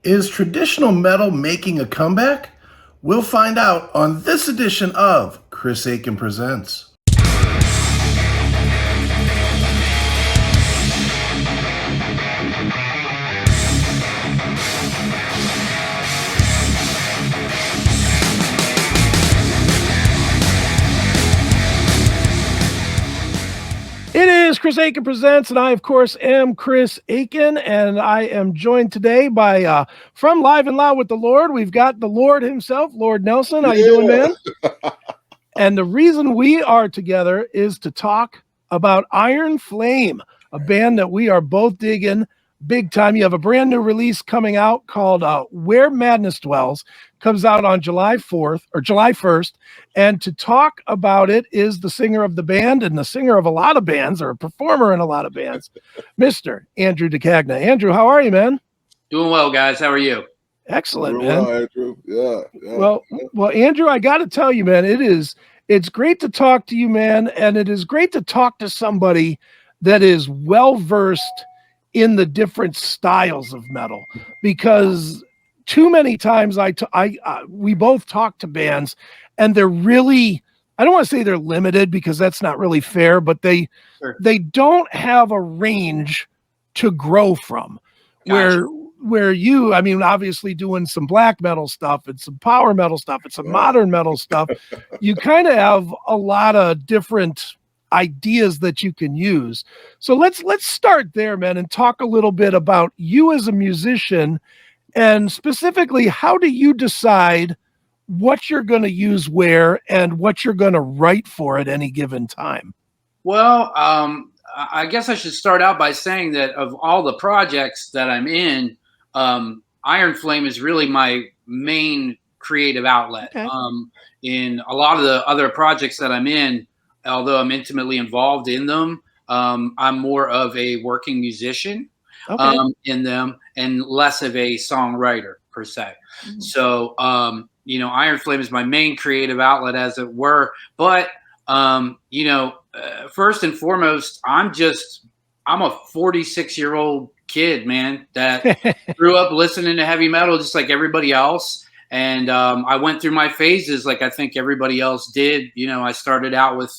Is traditional metal making a comeback? We'll find out on this edition of Chris Akin Presents. It is Chris Akin Presents, and I, of course, am Chris Akin, and I am joined today by, from Live and Loud with the Lord, we've got the Lord himself, Lord Nelson. How you doing, man? And the reason we are together is to talk about Ironflame, a band that we are both digging big time. You have a brand new release coming out called Where Madness Dwells. Comes out on July 4th or July 1st. And to talk about it is the singer of the band and the singer of a lot of bands, or a performer in a lot of bands, Mr. Andrew D'Cagna. Andrew, how are you, man? Doing well, guys. How are you? Excellent, man. Well, Andrew. Yeah. Well, Andrew, I got to tell you, man, it's great to talk to you, man. And it is great to talk to somebody that is well-versed in the different styles of metal, because too many times we both talk to bands and they're really, I don't want to say they're limited because that's not really fair, but they don't have a range to grow from. Gotcha. Where you, I mean, obviously doing some black metal stuff and some power metal stuff and some modern metal stuff, you kind of have a lot of different ideas that you can use. So let's start there, man, and talk a little bit about you as a musician. And specifically, how do you decide what you're going to use where and what you're going to write for at any given time? Well, I guess I should start out by saying that of all the projects that I'm in, Ironflame is really my main creative outlet. Okay. In a lot of the other projects that I'm in, although I'm intimately involved in them, I'm more of a working musician. Okay. In them, and less of a songwriter per se. Mm-hmm. So, Ironflame is my main creative outlet, as it were. But, first and foremost, I'm a 46-year-old kid, man, that grew up listening to heavy metal just like everybody else. And I went through my phases like I think everybody else did. I started out with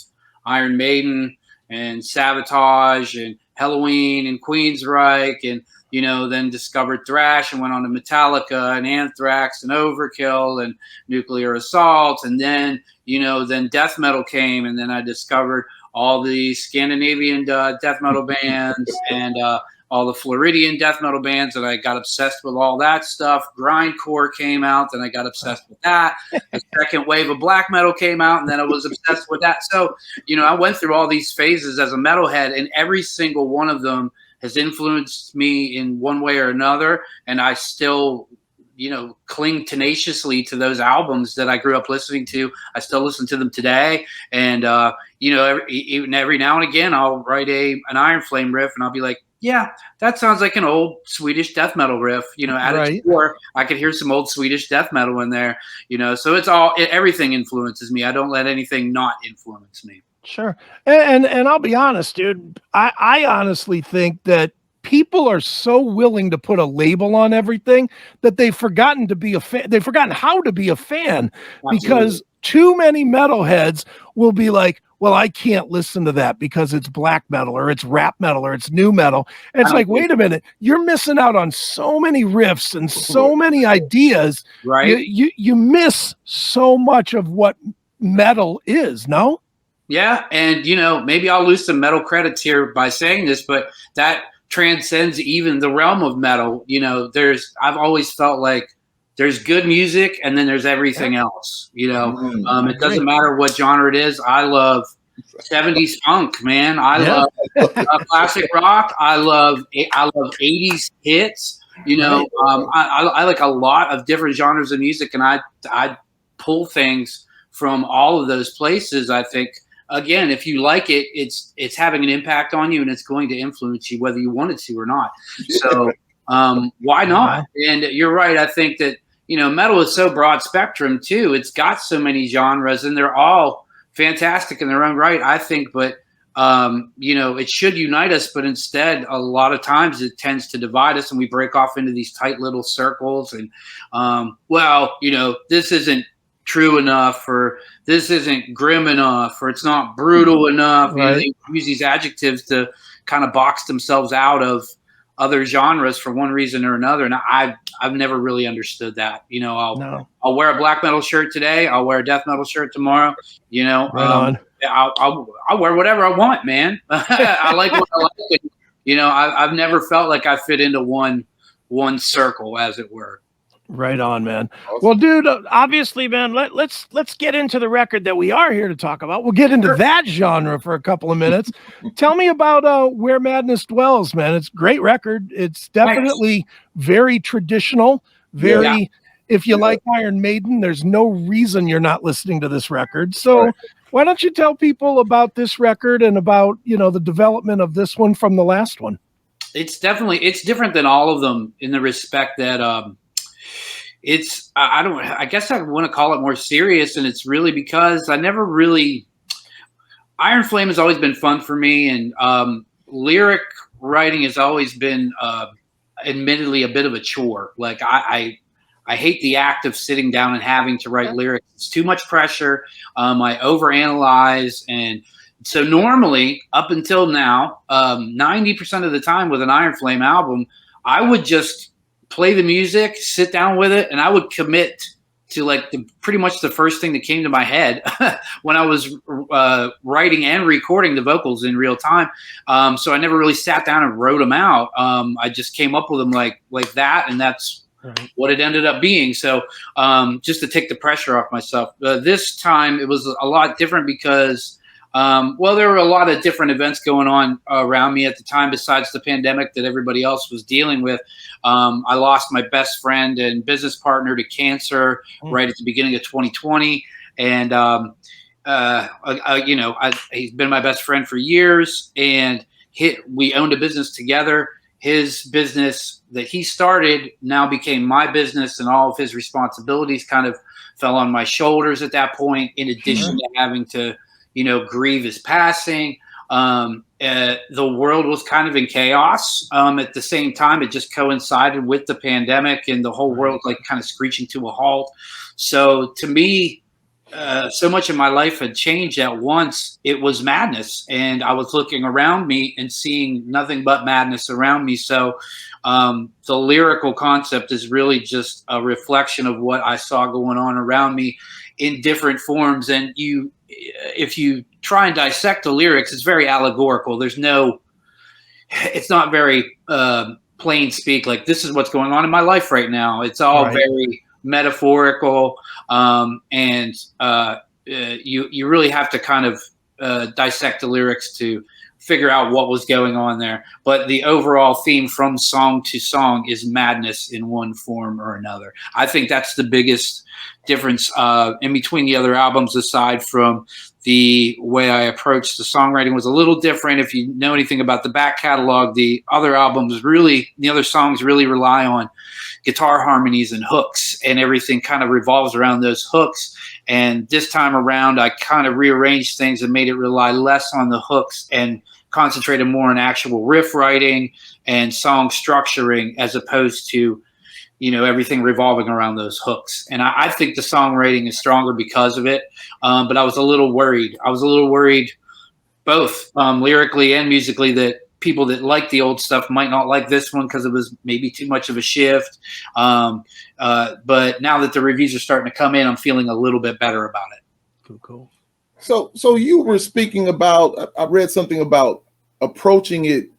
Iron Maiden and Sabotage and Halloween and Queensryche, and then discovered thrash and went on to Metallica and Anthrax and Overkill and Nuclear Assault, and then then death metal came, and then I discovered all the Scandinavian death metal bands and all the Floridian death metal bands, and I got obsessed with all that stuff. Grindcore came out, and I got obsessed with that. The second wave of black metal came out, and then I was obsessed with that. So, I went through all these phases as a metalhead, and every single one of them has influenced me in one way or another, and I still cling tenaciously to those albums that I grew up listening to. I still listen to them today, and even every now and again I'll write an Ironflame riff, and I'll be like, yeah, that sounds like an old Swedish death metal riff. At its core, I could hear some old Swedish death metal in there. So everything influences me. I don't let anything not influence me. Sure. And I'll be honest, dude. I honestly think that people are so willing to put a label on everything that they've forgotten to be a fan. They've forgotten how to be a fan. Absolutely. Because too many metalheads will be like, well, I can't listen to that because it's black metal or it's rap metal or it's new metal. And it's like, wait a minute, you're missing out on so many riffs and so many ideas. Right. You miss so much of what metal is, no? Yeah. And, maybe I'll lose some metal credits here by saying this, but that transcends even the realm of metal. I've always felt like there's good music and then there's everything else. It doesn't matter what genre it is. I love 70s punk, man. I love classic rock. I love 80s hits. I like a lot of different genres of music, and I pull things from all of those places. I think, again, if you like it, it's having an impact on you, and it's going to influence you whether you want it to or not. So why not? And you're right. I think that, metal is so broad spectrum too. It's got so many genres, and they're all fantastic in their own right, I think. But it should unite us, but instead a lot of times it tends to divide us, and we break off into these tight little circles. And this isn't true enough, or this isn't grim enough, or it's not brutal enough. Right. They use these adjectives to kind of box themselves out of other genres for one reason or another. And I've never really understood that. I'll wear a black metal shirt today. I'll wear a death metal shirt tomorrow. Right on. I'll wear whatever I want, man. I like what I like. I've never felt like I fit into one circle, as it were. Right on, man. Well, dude, obviously, man, let's get into the record that we are here to talk about. We'll get into that genre for a couple of minutes. Tell me about Where Madness Dwells, man. It's a great record. It's definitely very traditional. If you like Iron Maiden, there's no reason you're not listening to this record. So why don't you tell people about this record and about, the development of this one from the last one? It's different than all of them in the respect that, I guess I want to call it more serious, and it's really because Ironflame has always been fun for me, and lyric writing has always been admittedly a bit of a chore. Like I hate the act of sitting down and having to write lyrics. It's too much pressure. I overanalyze, and so normally up until now, 90% of the time with an Ironflame album, I would just play the music, sit down with it, and I would commit to pretty much the first thing that came to my head when I was writing and recording the vocals in real time. So I never really sat down and wrote them out. I just came up with them like that, and that's what it ended up being. So just to take the pressure off myself. This time it was a lot different because there were a lot of different events going on around me at the time besides the pandemic that everybody else was dealing with. I lost my best friend and business partner to cancer right at the beginning of 2020. And, he's been my best friend for years, and we owned a business together. His business that he started now became my business, and all of his responsibilities kind of fell on my shoulders at that point, in addition to having to grieve his passing. The world was kind of in chaos. At the same time, it just coincided with the pandemic, and the whole world kind of screeching to a halt. So to me, so much of my life had changed at once. It was madness, and I was looking around me and seeing nothing but madness around me. So the lyrical concept is really just a reflection of what I saw going on around me in different forms. And if you try and dissect the lyrics, it's very allegorical. It's not very plain speak, like this is what's going on in my life right now. It's all very metaphorical. And you really have to kind of dissect the lyrics to figure out what was going on there. But the overall theme from song to song is madness in one form or another. I think that's the biggest difference in between the other albums, aside from the way I approached the songwriting was a little different. If you know anything about the back catalog, the other songs really rely on guitar harmonies and hooks, and everything kind of revolves around those hooks. And this time around, I kind of rearranged things and made it rely less on the hooks and concentrated more on actual riff writing and song structuring, as opposed to everything revolving around those hooks. And I think the songwriting is stronger because of it. But I was a little worried. Both lyrically and musically, that people that like the old stuff might not like this one because it was maybe too much of a shift. But now that the reviews are starting to come in, I'm feeling a little bit better about it. Cool. So you were speaking about, I read something about approaching it,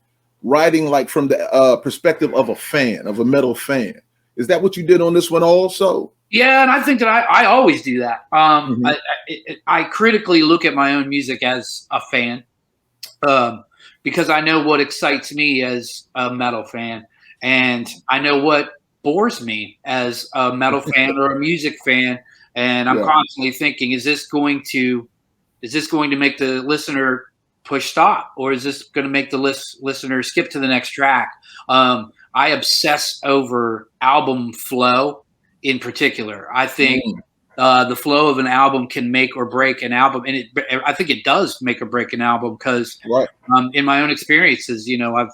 writing like from the perspective of a metal fan. Is that what you did on this one also? Yeah, and I think that I always do that. I critically look at my own music as a fan, because I know what excites me as a metal fan, and I know what bores me as a metal fan or a music fan. And I'm constantly thinking, is this going to make the listener push stop, or is this going to make the listener skip to the next track? I obsess over album flow in particular. I think the flow of an album can make or break an album, and I think it does make or break an album because Right. in my own experiences, I've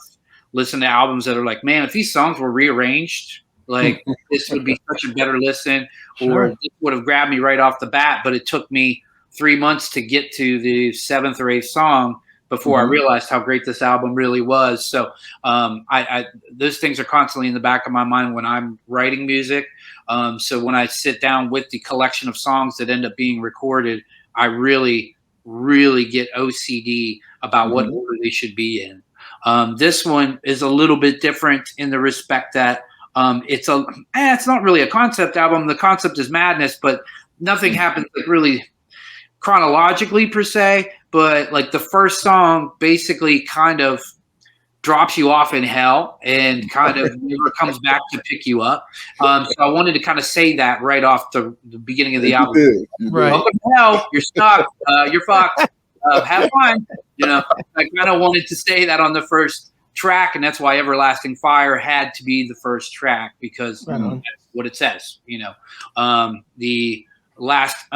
listened to albums that are like, man, if these songs were rearranged, like this would be such a better listen, Sure. or it would have grabbed me right off the bat. But it took me 3 months to get to the 7th or 8th song before I realized how great this album really was. So those things are constantly in the back of my mind when I'm writing music. So when I sit down with the collection of songs that end up being recorded, I really, really get OCD about what order they should be in. This one is a little bit different in the respect that it's not really a concept album. The concept is madness, but nothing happens like really chronologically per se. But like the first song basically kind of drops you off in hell and kind of never comes back to pick you up. So I wanted to kind of say that right off the beginning of the album. You did. Right. Welcome to hell. You're stuck. You're fucked. Have fun. I kind of wanted to say that on the first track, and that's why Everlasting Fire had to be the first track, because that's what it says. The last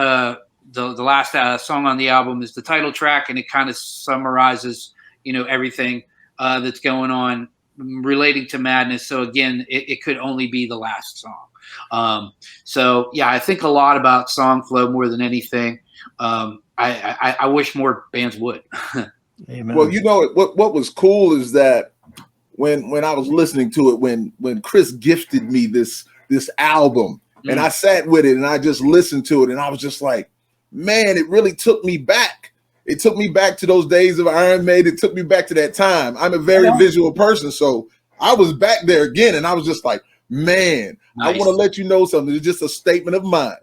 song on the album is the title track, and it kind of summarizes everything that's going on relating to madness. So again, it could only be the last song. So yeah, I think a lot about song flow more than anything. I wish more bands would. Amen. Well, what was cool is that when I was listening to it, when Chris gifted me this album, and I sat with it and I just listened to it, and I was just like, man, it really took me back. It took me back to those days of Iron Maiden. It took me back to that time. I'm a very visual person, so I was back there again, and I was just like, man, nice. I want to let you know something. It's just a statement of mine.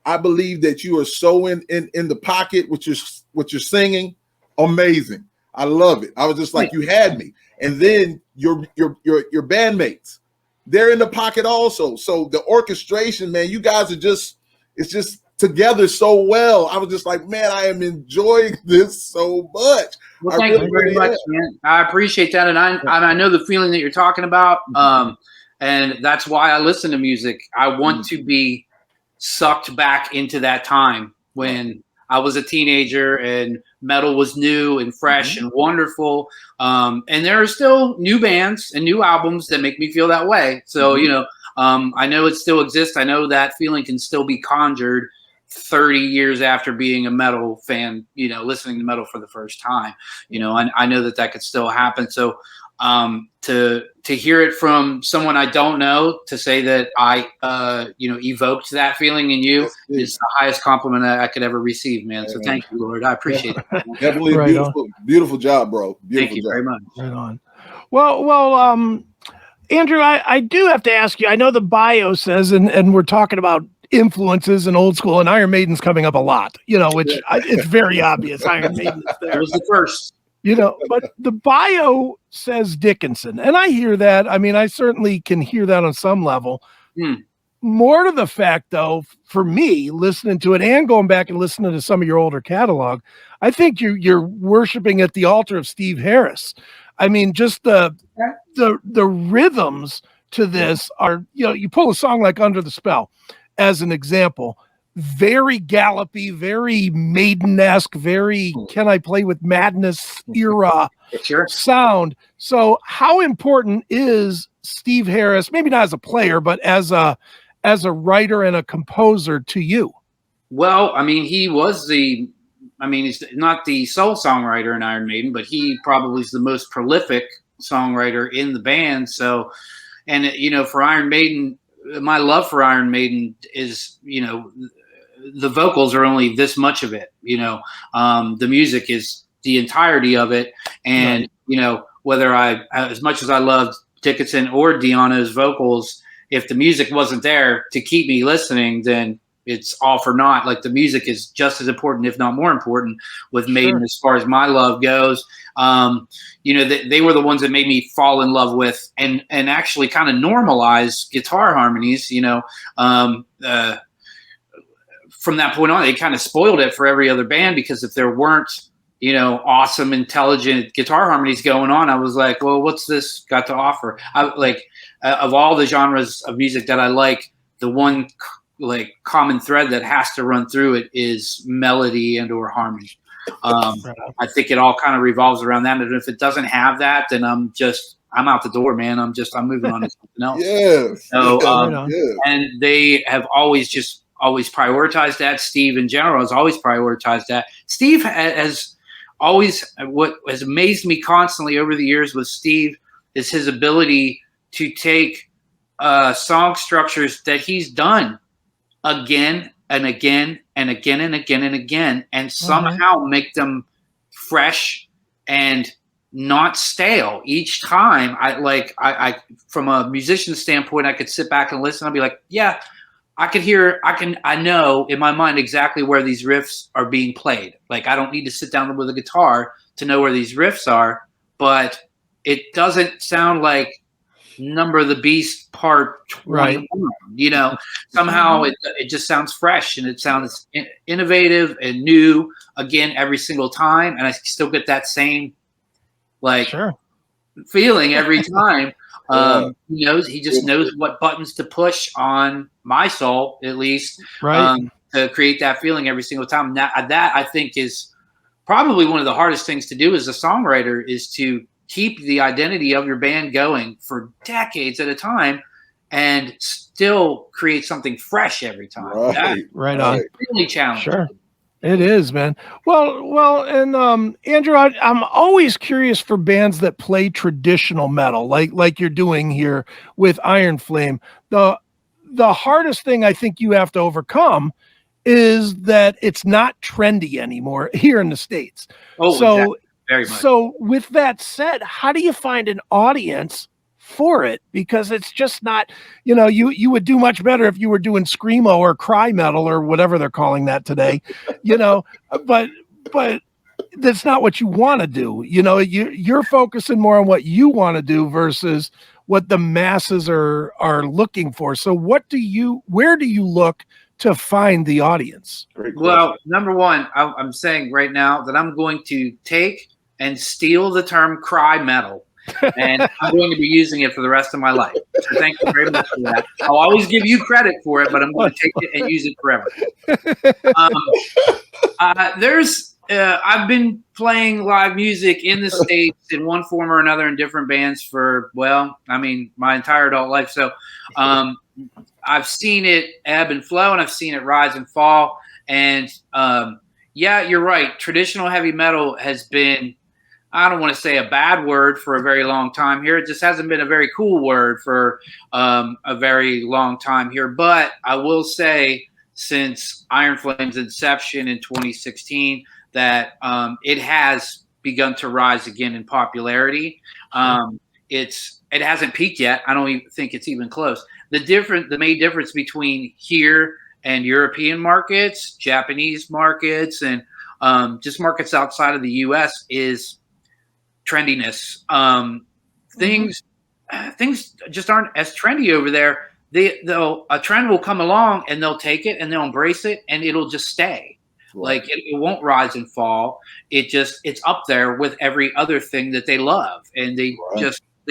I believe that you are so in the pocket with your singing. Amazing. I love it. I was just like, you had me. And then your bandmates, they're in the pocket also. So the orchestration, man, you guys are it's just together so well. I was just like, man, I am enjoying this so much. Well, thank you very much, man. I appreciate that. And I know the feeling that you're talking about. And that's why I listen to music. I want to be sucked back into that time when I was a teenager and metal was new and fresh and wonderful. And there are still new bands and new albums that make me feel that way. So, I know it still exists. I know that feeling can still be conjured 30 years after being a metal fan, listening to metal for the first time. I know that could still happen. So to hear it from someone I don't know, to say that I evoked that feeling in you is the highest compliment I could ever receive, man. So thank you, Lord. I appreciate it. Definitely right beautiful job, bro. Beautiful thank you job. very much. Right on. Well, Andrew, I do have to ask you, I know the bio says, and we're talking about influences and old school, and Iron Maiden's coming up a lot, which it's very obvious. Iron Maiden is there. It was the first. But the bio says Dickinson, and I hear that. I mean, I certainly can hear that on some level. More to the fact, though, for me, listening to it and going back and listening to some of your older catalog, I think you're worshiping at the altar of Steve Harris. I mean, just the rhythms to this are, you pull a song like Under the Spell as an example, very gallopy, very Maiden-esque, very Can I Play with Madness era sound. So how important is Steve Harris, maybe not as a player, but as a writer and a composer to you? Well, I mean, he's not the sole songwriter in Iron Maiden, but he probably is the most prolific songwriter in the band. So, and for Iron Maiden, my love for Iron Maiden is, the vocals are only this much of it, the music is the entirety of it. And, whether as much as I loved Dickinson or Deanna's vocals, if the music wasn't there to keep me listening, then it's all for naught. Like, the music is just as important, if not more important, with Maiden as far as my love goes. They were the ones that made me fall in love with and actually kind of normalize guitar harmonies. From that point on, they kind of spoiled it for every other band, because if there weren't, awesome, intelligent guitar harmonies going on, I was like, well, what's this got to offer? Of all the genres of music that I like, the one like common thread that has to run through it is melody and or harmony. I think it all kind of revolves around that. And if it doesn't have that, then I'm out the door, man. I'm moving on to something else. Yes. So, and they have always prioritized that. Steve in general has always prioritized that. Steve has always, what has amazed me constantly over the years with Steve is his ability to take song structures that he's done again and again and again and again and again, and somehow make them fresh and not stale each time. I from a musician standpoint, I could sit back and listen. I'll be like, yeah, I know in my mind exactly where these riffs are being played. Like, I don't need to sit down with a guitar to know where these riffs are, but it doesn't sound like Number of the Beast Part 21, you know. Somehow it just sounds fresh, and it sounds innovative and new again every single time, and I still get that same feeling every time. He just knows what buttons to push on my soul, at least, to create that feeling every single time. That I think is probably one of the hardest things to do as a songwriter, is to keep the identity of your band going for decades at a time and still create something fresh every time. Right on. Really challenging. Sure. It is, man. Well, and Andrew, I'm always curious for bands that play traditional metal, like you're doing here with Ironflame. The hardest thing I think you have to overcome is that it's not trendy anymore here in the States. Exactly. Very much. So with that said, how do you find an audience for it? Because it's just not, you would do much better if you were doing screamo or cry metal or whatever they're calling that today, but that's not what you want to do. You're focusing more on what you want to do versus what the masses are looking for. So where do you look to find the audience? Well, number one, I'm saying right now that I'm going to take and steal the term cry metal, and I'm going to be using it for the rest of my life. So thank you very much for that. I'll always give you credit for it, but I'm going to take it and use it forever. I've been playing live music in the States in one form or another in different bands for, my entire adult life. So I've seen it ebb and flow, and I've seen it rise and fall. And yeah, you're right. Traditional heavy metal has been, I don't want to say a bad word for a very long time here. It just hasn't been a very cool word for a very long time here. But I will say, since Ironflame's inception in 2016, that it has begun to rise again in popularity. It hasn't peaked yet. I don't even think it's even close. The main difference between here and European markets, Japanese markets, and just markets outside of the U.S. is trendiness. Things just aren't as trendy over there. A trend will come along and they'll take it and they'll embrace it, and it'll just stay. Like it won't rise and fall. It's up there with every other thing that they love, and they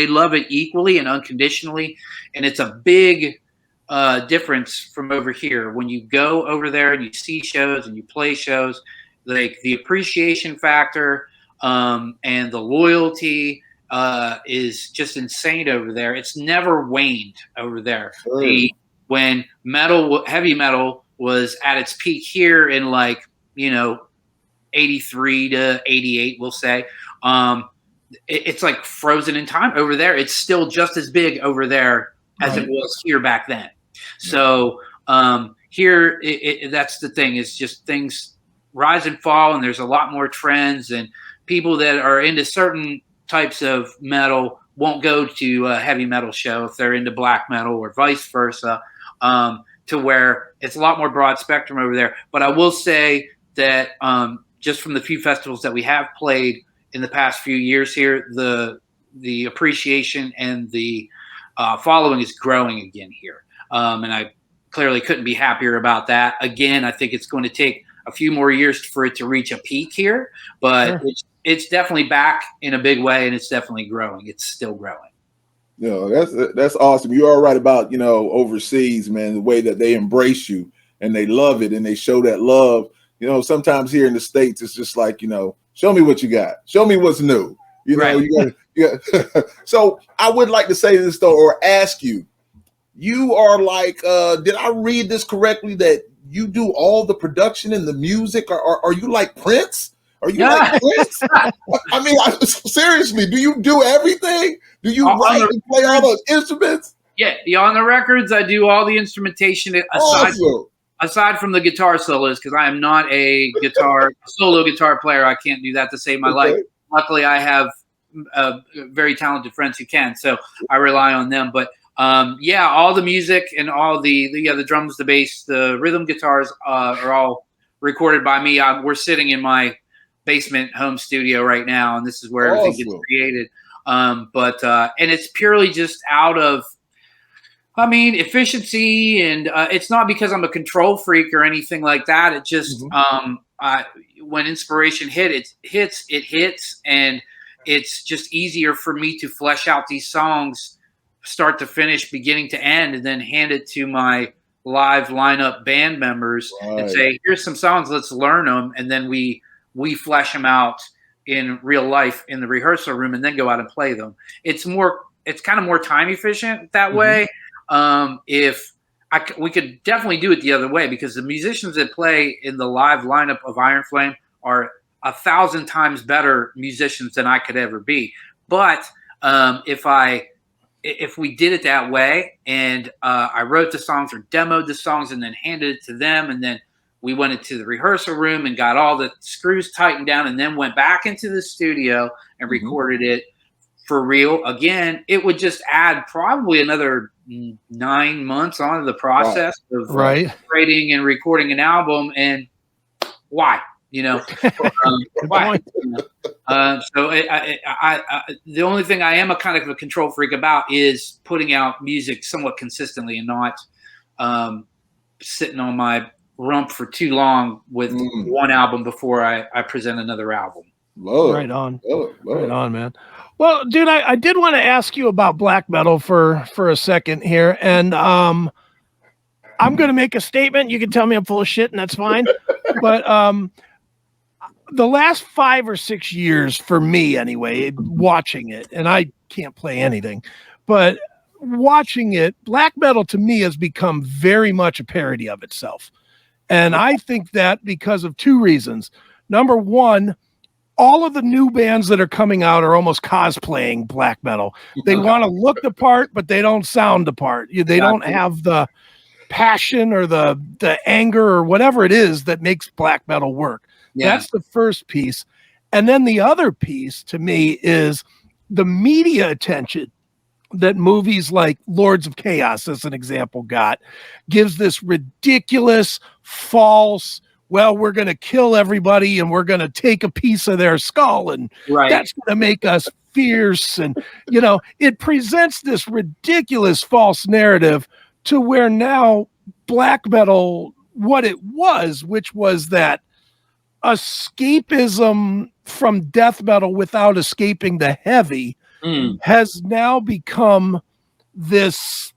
love it equally and unconditionally. And it's a big difference from over here. When you go over there and you see shows and you play shows, like the appreciation factor and the loyalty is just insane over there. It's never waned over there. When heavy metal was at its peak here in 83 to 88, we'll say, it's like frozen in time over there. It's still just as big over there as it was here back then. So here, that's the thing, is just things rise and fall, and there's a lot more trends, and people that are into certain types of metal won't go to a heavy metal show if they're into black metal, or vice versa, to where it's a lot more broad spectrum over there. But I will say that just from the few festivals that we have played in the past few years here, the appreciation and the following is growing again here. And I clearly couldn't be happier about that. Again, I think it's going to take a few more years for it to reach a peak here, but it's definitely back in a big way, and it's definitely growing. It's still growing. That's awesome. You're all right about, overseas, man, the way that they embrace you and they love it and they show that love. Sometimes here in the States, it's just like, show me what you got. Show me what's new. Right. So I would like to say this though, or ask you, you are like, did I read this correctly that you do all the production and the music? Are you like Prince? Are you like Prince? I mean, seriously, do you do everything? Do you write and play all those instruments? Yeah, on the records, I do all the instrumentation aside from the guitar solos, because I am not a solo guitar player. I can't do that to save my life. Luckily, I have very talented friends who can, so I rely on them. But all the music and all the drums, the bass, the rhythm guitars are all recorded by me. We're sitting in my basement home studio right now, and this is where everything gets created. And it's purely just out of, efficiency, and it's not because I'm a control freak or anything like that. It just when inspiration hits, and it's just easier for me to flesh out these songs, start to finish, beginning to end, and then hand it to my live lineup band members and say, "Here's some songs, let's learn them," and then we flesh them out in real life in the rehearsal room, and then go out and play them. It's kind of more time efficient that way. We could definitely do it the other way, because the musicians that play in the live lineup of Ironflame are 1,000 times better musicians than I could ever be. But if we did it that way, and I wrote the songs or demoed the songs and then handed it to them, and then we went into the rehearsal room and got all the screws tightened down, and then went back into the studio and recorded it for real again, it would just add probably another 9 months onto the process of creating and recording an album. And why? Why? So the only thing I am a kind of a control freak about is putting out music somewhat consistently, and not sitting on my rump for too long with one album before I present another album. Right on, man. Well, dude, I did want to ask you about black metal for a second here, and I'm going to make a statement. You can tell me I'm full of shit, and that's fine. But the last 5 or 6 years, for me anyway, watching it, and I can't play anything, but watching it, black metal to me has become very much a parody of itself. And I think that because of 2 reasons. Number one, all of the new bands that are coming out are almost cosplaying black metal. They want to look the part, but they don't sound the part. They don't have the passion or the anger or whatever it is that makes black metal work. That's the first piece. And then the other piece to me is the media attention that movies like Lords of Chaos, as an example, gives this ridiculous, false, well, we're going to kill everybody and we're going to take a piece of their skull, and that's going to make us fierce. And, it presents this ridiculous false narrative to where now black metal, what it was, which was that escapism from death metal without escaping the heavy, has now become this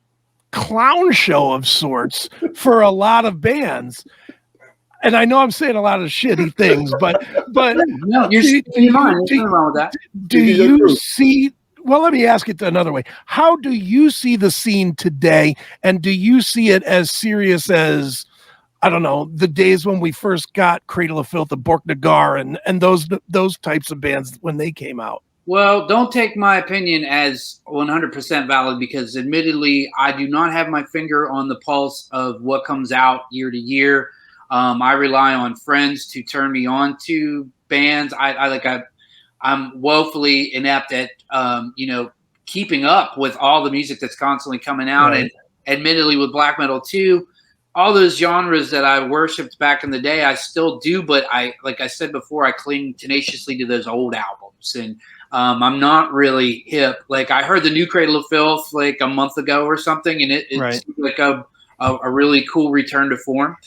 clown show of sorts for a lot of bands. And I know I'm saying a lot of shitty things, but no, you're fine. There's nothing wrong with that. Do you see? Well, let me ask it another way. How do you see the scene today, and do you see it as serious as, I don't know, the days when we first got Cradle of Filth, and Bork Nagar, and those types of bands when they came out? Well, don't take my opinion as 100% valid, because admittedly, I do not have my finger on the pulse of what comes out year to year. I rely on friends to turn me on to bands. I'm woefully inept at, keeping up with all the music that's constantly coming out. And admittedly, with black metal too, all those genres that I worshipped back in the day, I still do. But like I said before, I cling tenaciously to those old albums, and I'm not really hip. Like, I heard the new Cradle of Filth like a month ago or something, and it seemed like a really cool return to form.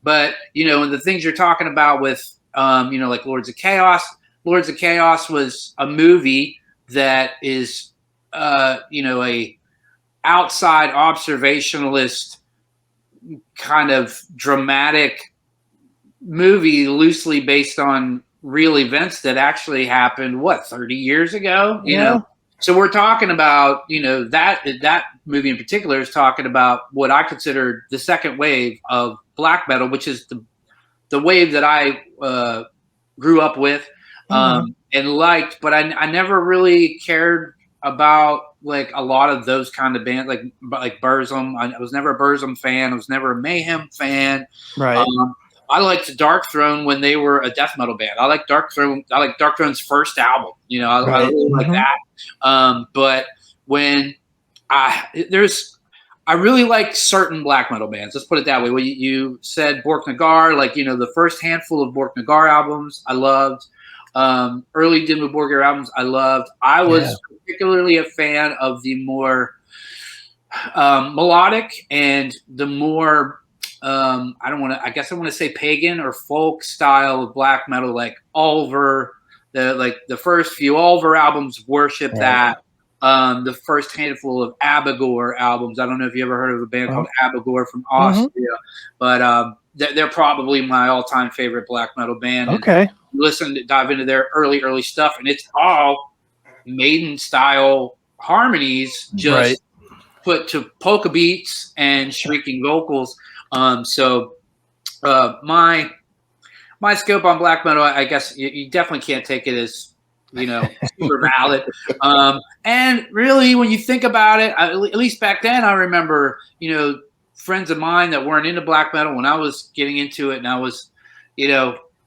But the things you're talking about with like Lords of Chaos was a movie that is a outside observationalist kind of dramatic movie loosely based on real events that actually happened 30 years ago, you know. So we're talking about, that movie in particular is talking about what I consider the second wave of black metal, which is the wave that I grew up with and liked, but I never really cared about like a lot of those kind of bands, like Burzum. I was never a Burzum fan. I was never a Mayhem fan. Right. I liked Dark Throne when they were a death metal band. I like Dark Throne. I like Dark Throne's first album. I really like that. But when I really like certain black metal bands. Let's put it that way. Well, you said Bork Nagar, the first handful of Bork Nagar albums I loved. Early Dimmu Borgir albums I loved. I was particularly a fan of the more melodic and the more I want to say pagan or folk style of black metal, like Ulver. The first few Ulver albums worship that. The first handful of Abigor albums. I don't know if you ever heard of a band called Abigor from Austria, but they're probably my all-time favorite black metal band. Okay. And dive into their early stuff, and it's all Maiden style harmonies, just put to polka beats and shrieking vocals. So my scope on black metal, I guess you definitely can't take it as super valid. And really, when you think about it, at least back then, I remember, friends of mine that weren't into black metal when I was getting into it, and I was,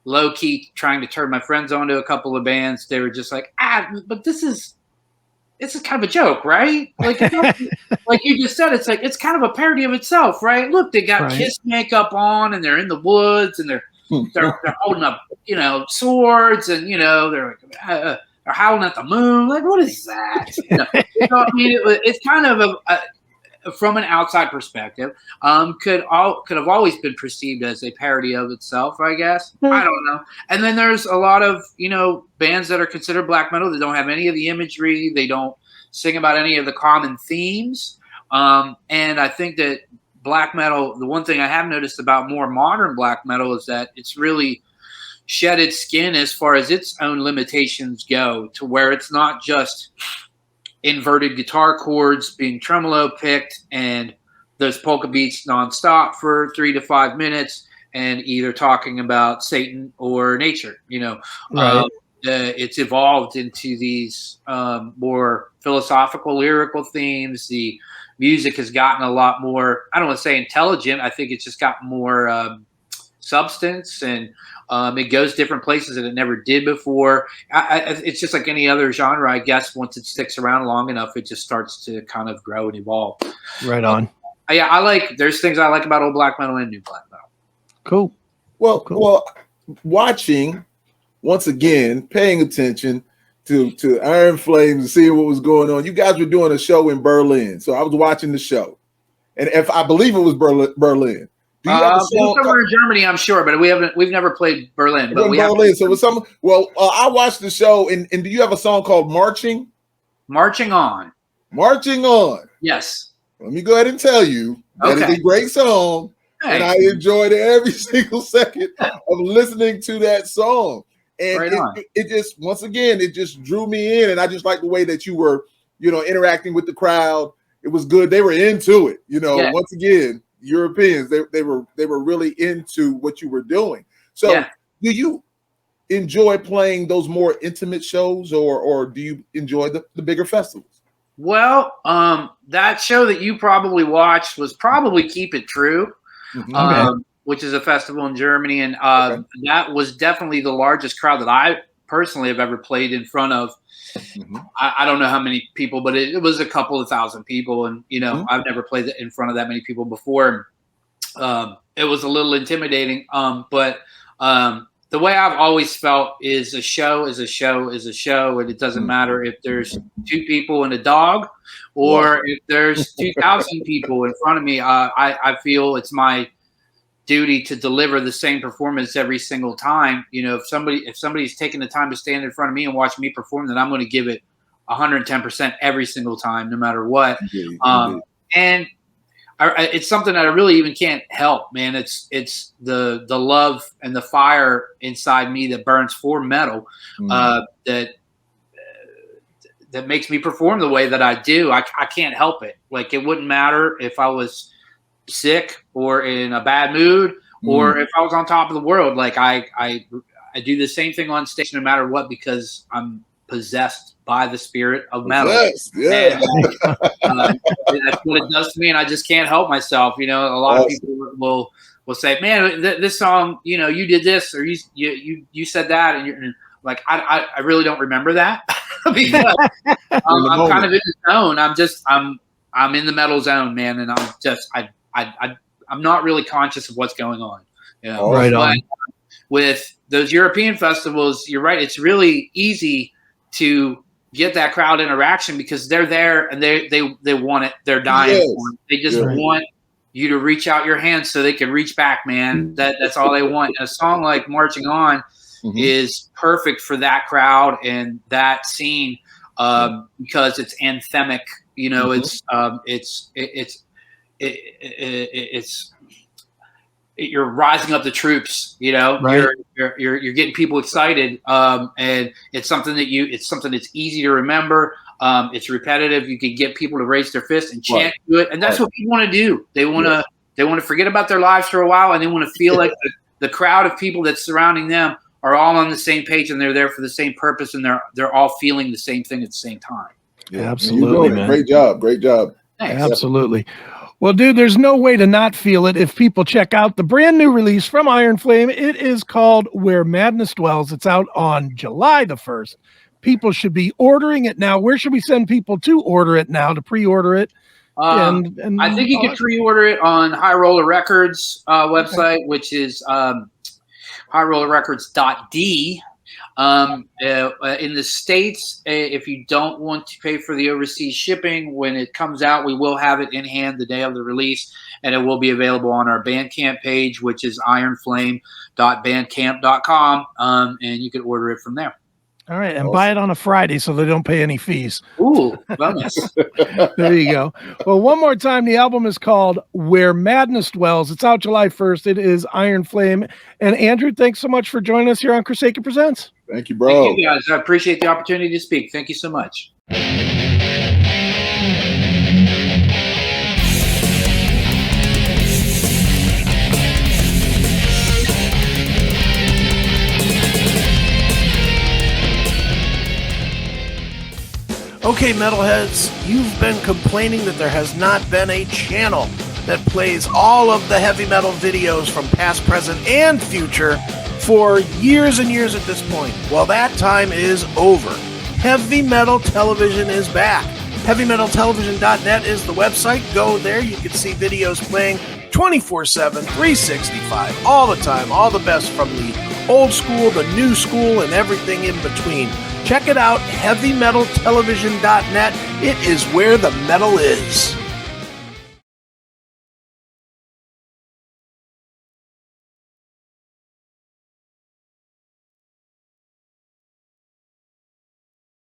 low key trying to turn my friends onto a couple of bands. They were just like, but this is kind of a joke, right? Like, like you just said, it's kind of a parody of itself, right? Look, they got Kiss makeup on, and they're in the woods, and they're holding up, swords, and they're howling at the moon. Like, what is that? I mean, it's kind of from an outside perspective, could have always been perceived as a parody of itself, I guess. I don't know. And then there's a lot of bands that are considered black metal that don't have any of the imagery. They don't sing about any of the common themes. And I think that black metal, the one thing I have noticed about more modern black metal is that it's really shed its skin as far as its own limitations go, to where it's not just inverted guitar chords being tremolo picked and those polka beats nonstop for 3 to 5 minutes and either talking about Satan or nature. It's evolved into these more philosophical, lyrical themes. The music has gotten a lot more, I don't want to say intelligent. I think it's just got more substance, and it goes different places that it never did before. It's just like any other genre, I guess. Once it sticks around long enough, it just starts to kind of grow and evolve. Right on. There's things I like about old black metal and new black metal. Cool. Well, watching, once again, paying attention to Ironflame and seeing what was going on. You guys were doing a show in Berlin, so I was watching the show, and if I believe it was Berlin. Do you have a song? Somewhere in Germany, I'm sure, but we've never played Berlin. But Berlin. So it was some. Well, I watched the show, and do you have a song called "Marching"? Marching On. Marching On. Yes. Let me go ahead and tell you that is a great song, and I enjoyed every single second of listening to that song. And it just, once again, it just drew me in, and I just like the way that you were, interacting with the crowd. It was good. They were into it. Once again, Europeans, they were really into what you were doing. So do you enjoy playing those more intimate shows, or do you enjoy the bigger festivals? Well, that show that you probably watched was probably Keep It True, which is a festival in Germany, and that was definitely the largest crowd that I personally have ever played in front of. I don't know how many people, but it was a couple of thousand people, and I've never played in front of that many people before. It was a little intimidating, but the way I've always felt is a show is a show is a show, and it doesn't matter if there's 2 people and a dog, or if there's 2,000 people in front of me. I feel it's my duty to deliver the same performance every single time. If somebody's taking the time to stand in front of me and watch me perform, then I'm going to give it 110% every single time, no matter what. Indeed. And it's something that I really even can't help, man. It's the love and the fire inside me that burns for metal, that makes me perform the way that I do. I can't help it. Like, it wouldn't matter if I was sick or in a bad mood or if I was on top of the world. Like, I do the same thing on stage no matter what, because I'm possessed by the spirit of metal. Yes, yeah. And, that's what it does to me, and I just can't help myself. You know, a lot of people will say, "Man, this song, you know, you did this or you said that," and you're like, I really don't remember that because I'm kind of in the zone. I'm in the metal zone, man, and I'm not really conscious of what's going on. You know? Right on. With those European festivals, you're right. It's really easy to get that crowd interaction because they're there and they want it. They're dying for it. They just want you to reach out your hands so they can reach back, man. That's all they want. And a song like Marching On is perfect for that crowd and that scene because it's anthemic. You know, it's you're rising up the troops, you know, right. You're getting people excited. And it's something that's easy to remember. It's repetitive. You can get people to raise their fist and chant to it. And that's what people want to do. They want to forget about their lives for a while, and they want to feel like the crowd of people that's surrounding them are all on the same page and they're there for the same purpose, and they're all feeling the same thing at the same time. Yeah, absolutely, man. Great job. Thanks. Absolutely. Well, dude, there's no way to not feel it if people check out the brand new release from Ironflame. It is called Where Madness Dwells. It's out on July the 1st. People should be ordering it now. Where should we send people to order it now, to pre-order it? And I think you can pre-order it on High Roller Records website, which is highrollerrecords.d. In the States, if you don't want to pay for the overseas shipping, when it comes out, we will have it in hand the day of the release, and it will be available on our Bandcamp page, which is ironflame.bandcamp.com, and you can order it from there. All right, and buy it on a Friday so they don't pay any fees. Ooh, bonus. There you go. Well, one more time, the album is called Where Madness Dwells. It's out July 1st. It is Ironflame. And Andrew, thanks so much for joining us here on CHRIS Akin Presents. Thank you, bro. Thank you, guys. I appreciate the opportunity to speak. Thank you so much. Okay, metalheads, you've been complaining that there has not been a channel that plays all of the heavy metal videos from past, present, and future for years and years at this point. Well, that time is over. Heavy Metal Television is back. HeavyMetalTelevision.net is the website. Go there. You can see videos playing 24/7, 365, all the time, all the best from the old school, the new school, and everything in between. Check it out, HeavyMetalTelevision.net. It is where the metal is.